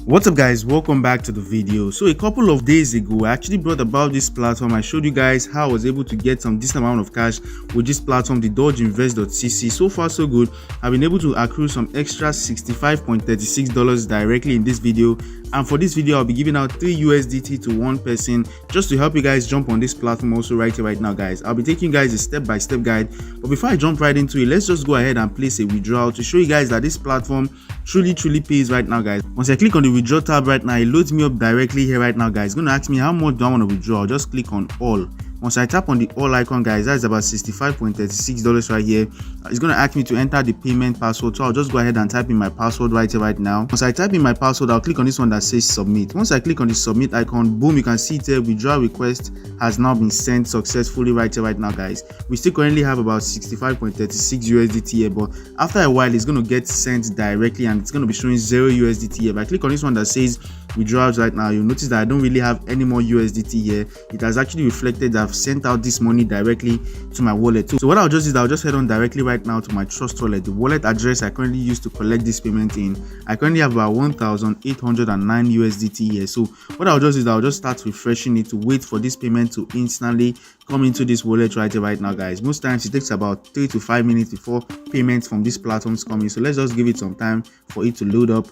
What's up guys, welcome back to the video. So a couple of days ago I actually brought about this platform. I showed you guys how I was able to get some decent amount of cash with this platform, the dodgeinvest.cc. So far so good. I've been able to accrue some extra $65.36 directly in this video, and for this video I'll be giving out 3 USDT to one person just to help you guys jump on this platform also right here right now guys. I'll be taking you guys a step-by-step guide, but before I jump right into it, let's just go ahead and place a withdrawal to show you guys that this platform truly pays right now guys. Once I click on the withdraw tab right now, it loads me up directly here right now guys. It's going to ask me how much do I want to withdraw. I'll just click on all. Once I tap on the all icon guys, that's about $65.36 right here. It's going to ask me to enter the payment password, so I'll just go ahead and type in my password right here right now. Once I type in my password, I'll click on this one that says submit. Once I click on the submit icon, boom, you can see it here. Withdrawal request has now been sent successfully right here right now guys. We still currently have about 65.36 USDT here, but after a while it's going to get sent directly and it's going to be showing 0 USDT here. If I click on this one that says withdrawals right now, you'll notice that I don't really have any more USDT here. It has actually reflected that I've sent out this money directly to my wallet. So what I'll just do is I'll just head on directly right now to my Trust Wallet, the wallet address I currently use to collect this payment in. I currently have about 1,809 USDT here. So what I'll just do is I'll just start refreshing it to wait for this payment to instantly come into this wallet right here right now guys. Most times it takes about 3 to 5 minutes before payments from these platforms come in, so let's just give it some time for it to load up.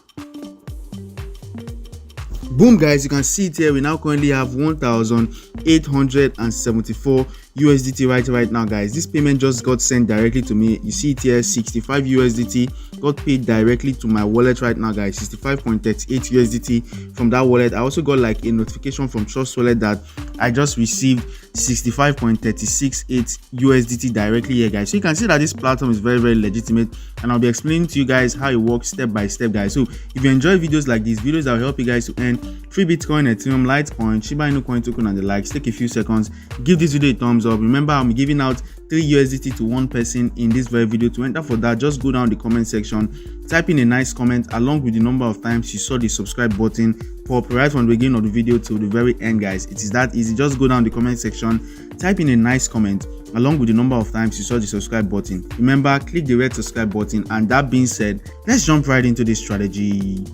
Boom guys, you can see it here. We now currently have 1,874 USDT right now guys. This payment just got sent directly to me. You see it here, 65 USDT got paid directly to my wallet right now guys. 65.38 USDT from that wallet. I also got like a notification from Trust Wallet that I just received 65.368 USDT directly here guys. So you can see that this platform is very legitimate, and I'll be explaining to you guys how it works step by step guys. So if you enjoy videos like these, videos that will help you guys to earn free Bitcoin, Ethereum, Litecoin, Shiba Inu coin token and the likes, take a few seconds, give this video a thumbs up. Remember, I'm giving out 3 USDT to one person in this very video. To enter for that, just go down the comment section, type in a nice comment along with the number of times you saw the subscribe button pop right from the beginning of the video to the very end guys. It is that easy. Just go down the comment section, type in a nice comment along with the number of times you saw the subscribe button. Remember, click the red subscribe button. And that being said, let's jump right into this strategy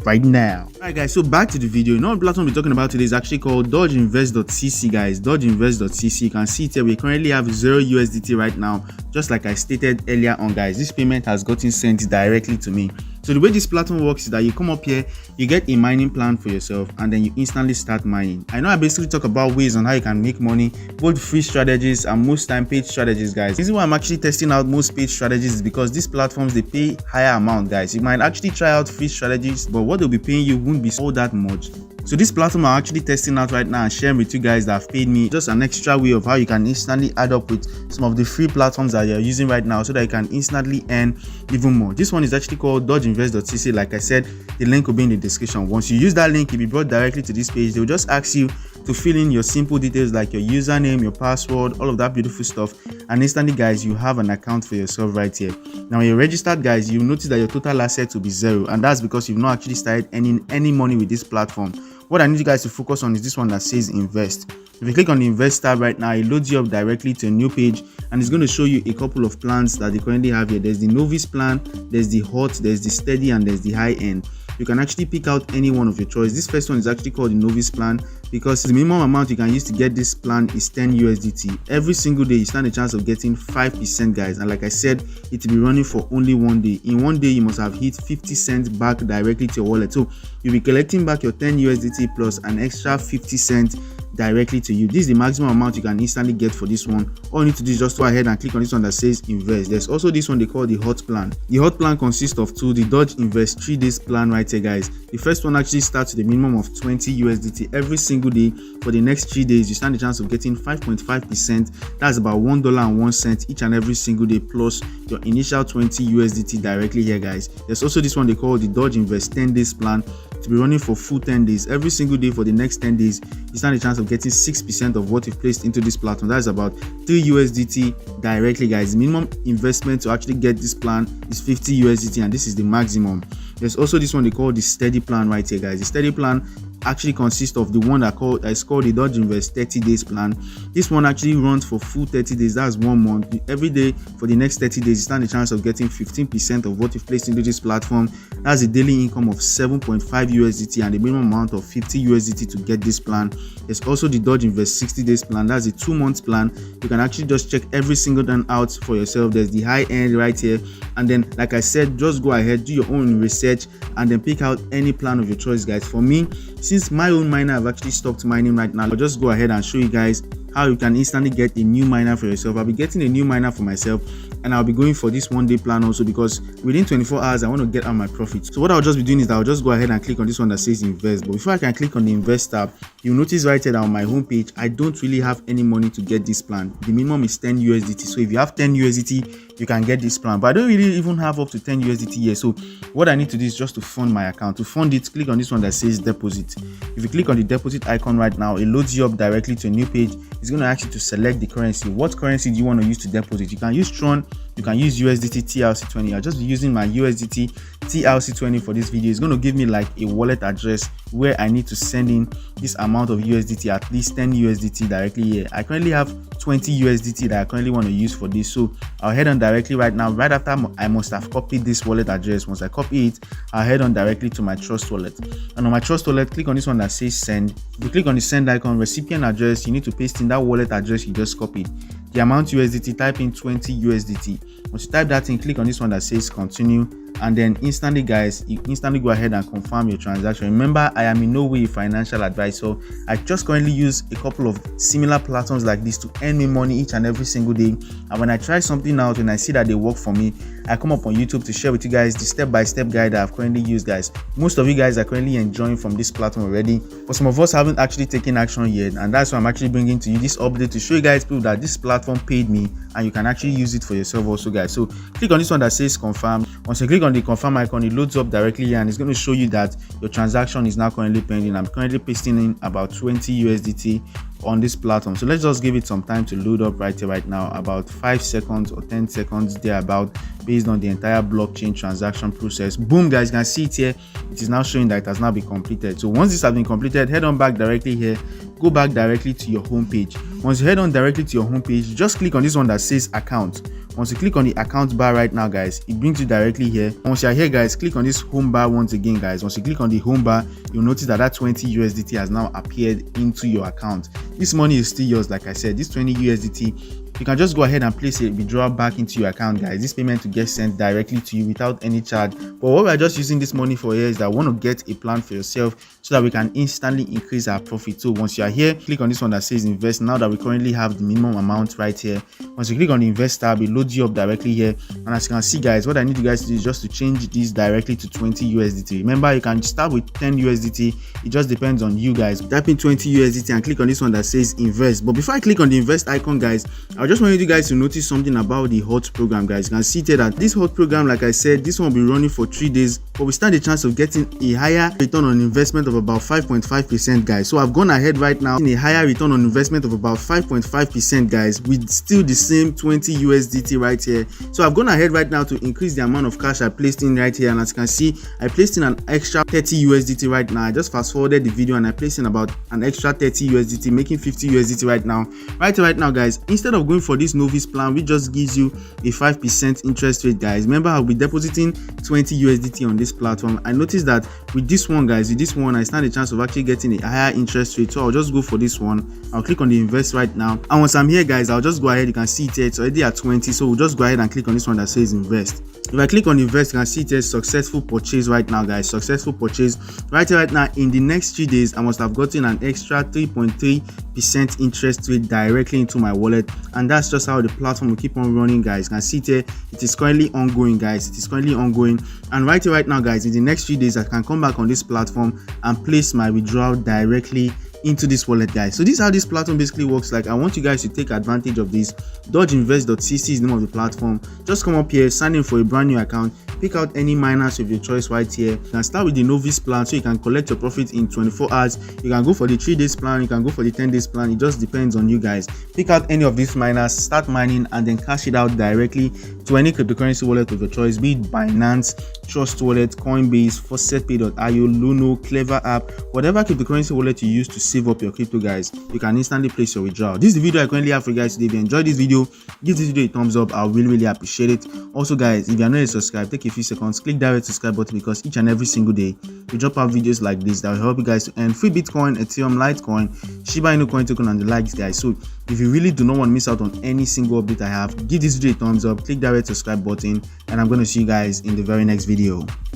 right now. Alright guys, so back to the video. You know what platform we're talking about today is actually called dodgeinvest.cc guys. Dodgeinvest.cc. You can see it here. We currently have 0 USDT right now, just like I stated earlier on guys. This payment has gotten sent directly to me. So the way this platform works is that you come up here, you get a mining plan for yourself, and then you instantly start mining. I know I basically talk about ways on how you can make money, both free strategies and most time paid strategies guys. The reason why I'm actually testing out most paid strategies is because these platforms, they pay higher amount guys. You might actually try out free strategies, but what they'll be paying you won't be all that much. So this platform I'm actually testing out right now and sharing with you guys that have paid me just an extra way of how you can instantly add up with some of the free platforms that you're using right now so that you can instantly earn even more. This one is actually called dodgeinvest.cc. Like I said, the link will be in the description. Once you use that link, you'll be brought directly to this page. They'll just ask you to fill in your simple details like your username, your password, all of that beautiful stuff, and instantly guys, you have an account for yourself right here. Now when you're registered guys, you'll notice that your total assets will be 0, and that's because you've not actually started earning any money with this platform. What I need you guys to focus on is this one that says invest. If you click on the invest tab right now, it loads you up directly to a new page, and it's going to show you a couple of plans that they currently have here. There's the novice plan, there's the hot, there's the steady, and there's the high end. You can actually pick out any one of your choice. This first one is actually called the novice plan because the minimum amount you can use to get this plan is 10 USDT. Every single day you stand a chance of getting 5% guys, and like I said, it will be running for only one day. In one day you must have hit 50 cents back directly to your wallet, so you'll be collecting back your 10 USDT plus an extra 50 cents directly to you. This is the maximum amount you can instantly get for this one. All you need to do is just go ahead and click on this one that says invest. There's also this one they call the hot plan. The hot plan consists of 2, the Dodge Invest 3 days plan right here guys. The first one actually starts with a minimum of 20 USDT every single day. For the next 3 days you stand a chance of getting 5.5%. that's about $1.01 each and every single day plus your initial 20 USDT directly here guys. There's also this one they call the Dodge Invest 10 days plan to be running for full 10 days. Every single day for the next 10 days you stand a chance of getting 6% of what you've placed into this platform. That's about 3 USDT directly guys. The minimum investment to actually get this plan is 50 USDT, and this is the maximum. There's also this one they call the steady plan right here guys. The steady plan actually consists of the one that is called the Dodge Invest 30 days plan. This one actually runs for full 30 days. That's 1 month. Every day for the next 30 days, you stand a chance of getting 15% of what you've placed into this platform. That's a daily income of 7.5 USDT and a minimum amount of 50 USDT to get this plan. There's also the Dodge Invest 60 days plan. That's a 2-month plan. You can actually just check every single one out for yourself. There's the high end right here, and then like I said, just go ahead, do your own research, and then pick out any plan of your choice, guys. For me, since my own miner have actually stopped mining right now, I'll just go ahead and show you guys how you can instantly get a new miner for yourself. I'll be getting a new miner for myself, and I'll be going for this 1-day plan also, because within 24 hours I want to get out my profits. So what I'll just be doing is that I'll just go ahead and click on this one that says invest. But before I can click on the invest tab, you'll notice right here that on my homepage I don't really have any money to get this plan. The minimum is 10 USDT. So if you have 10 USDT, you can get this plan, but I don't really even have up to 10 USDT here. So what I need to do is just to fund my account. To fund it, click on this one that says deposit. If you click on the deposit icon right now, it loads you up directly to a new page. It's going to ask you to select the currency. What currency do you want to use to deposit? You can use Tron, you can use USDT TRC20. I'll just be using my USDT TRC20 for this video. It's going to give me like a wallet address where I need to send in this amount of USDT, at least 10 USDT directly here. I currently have 20 USDT that I currently want to use for this, so I'll head on directly right now. Right after I must have copied this wallet address. Once I copy it, I'll head on directly to my Trust Wallet, and on my Trust Wallet, click on this one that says send. If you click on the send icon, recipient address, you need to paste in that wallet address you just copied. The amount USDT, type in 20 USDT. Once you type that in, click on this one that says continue, and then instantly, guys, you instantly go ahead and confirm your transaction. Remember, I am in no way a financial advisor. I just currently use a couple of similar platforms like this to earn me money each and every single day, and when I try something out and I see that they work for me, I come up on YouTube to share with you guys the step-by-step guide that I've currently used, guys. Most of you guys are currently enjoying from this platform already, but some of us haven't actually taken action yet, and that's why I'm actually bringing to you this update to show you guys people that this platform paid me and you can actually use it for yourself also, guys. So click on this one that says confirm. Once you click on the confirm icon, it loads up directly here, and it's going to show you that your transaction is now currently pending. I'm currently pasting in about 20 USDT on this platform, so let's just give it some time to load up right here right now, about 5 seconds or 10 seconds thereabout, based on the entire blockchain transaction process. Boom, guys, you can see it here. It is now showing that it has now been completed. So once this has been completed, head on back directly here, go back directly to your home page. Once you head on directly to your home page, just click on this one that says account. Once you click on the account bar right now, guys, it brings you directly here. Once you're here, guys, click on this home bar once again, guys. Once you click on the home bar, you'll notice that 20 USDT has now appeared into your account. This money is still yours. Like I said, this 20 USDT, you can just go ahead and place a withdrawal back into your account, guys. This payment will get sent directly to you without any charge. But what we're just using this money for here is that I want to get a plan for yourself so that we can instantly increase our profit. So once you are here, click on this one that says invest. Now that we currently have the minimum amount right here, once you click on the invest tab, it loads you up directly here. And as you can see, guys, what I need you guys to do is just to change this directly to 20 USDT. Remember, you can start with 10 USDT. It just depends on you, guys. Type in 20 USDT and click on this one that says invest. But before I click on the invest icon, guys, I just wanted you guys to notice something about the HOT program, guys. You can see here that this HOT program, like I said, this one will be running for 3 days, but we stand a chance of getting a higher return on investment of about 5.5%, guys. So I've gone ahead right now in a higher return on investment of about 5.5%, guys, with still the same 20 USDT right here. So I've gone ahead right now to increase the amount of cash I placed in right here, and as you can see, I placed in an extra 30 USDT right now. I just fast forwarded the video and I placed in about an extra 30 USDT, making 50 USDT right now. Right now, guys, instead of going for this novice plan, which just gives you a 5% interest rate, guys. Remember, I'll be depositing 20 USDT on this platform. I noticed that with this one, guys, with this one, I stand a chance of actually getting a higher interest rate. So I'll just go for this one. I'll click on the invest right now. And once I'm here, guys, I'll just go ahead. You can see it here. It's already at 20. So we'll just go ahead and click on this one that says invest. If I click on invest, you can see it here, successful purchase right now, guys. Successful purchase right here, right now. In the next 3 days, I must have gotten an extra 3.3% interest rate directly into my wallet, and that's just how the platform will keep on running, guys. You can see it here, it is currently ongoing, guys. It is currently ongoing, and right here, right now, guys, in the next 3 days, I can come back on this platform and place my withdrawal directly into this wallet, guys. So this is how this platform basically works. Like, I want you guys to take advantage of this. dodgeinvest.cc is the name of the platform. Just come up here, sign in for a brand new account. pick out any miners of your choice right here. You can start with the novice plan so you can collect your profit in 24 hours. You can go for the 3 days plan, you can go for the 10 days plan. It just depends on you guys. Pick out any of these miners, start mining, and then cash it out directly to any cryptocurrency wallet of your choice, be it Binance, TRUSTWALLET, Coinbase, FaucetPay.io, Luno, Clever app, whatever cryptocurrency wallet you use to save up your crypto, guys. You can instantly place your withdrawal. This is the video I currently have for you guys today. If you enjoyed this video, give this video a thumbs up. I really appreciate it. Also, guys, if you are not yet subscribed, take a few seconds, click that red subscribe button, because each and every single day we drop out videos like this that will help you guys to earn free Bitcoin, Ethereum, Litecoin, Shiba Inu coin token, and the likes, guys. So if you really do not want to miss out on any single update I have, give this video a thumbs up, click that red subscribe button, and I'm going to see you guys in the very next video.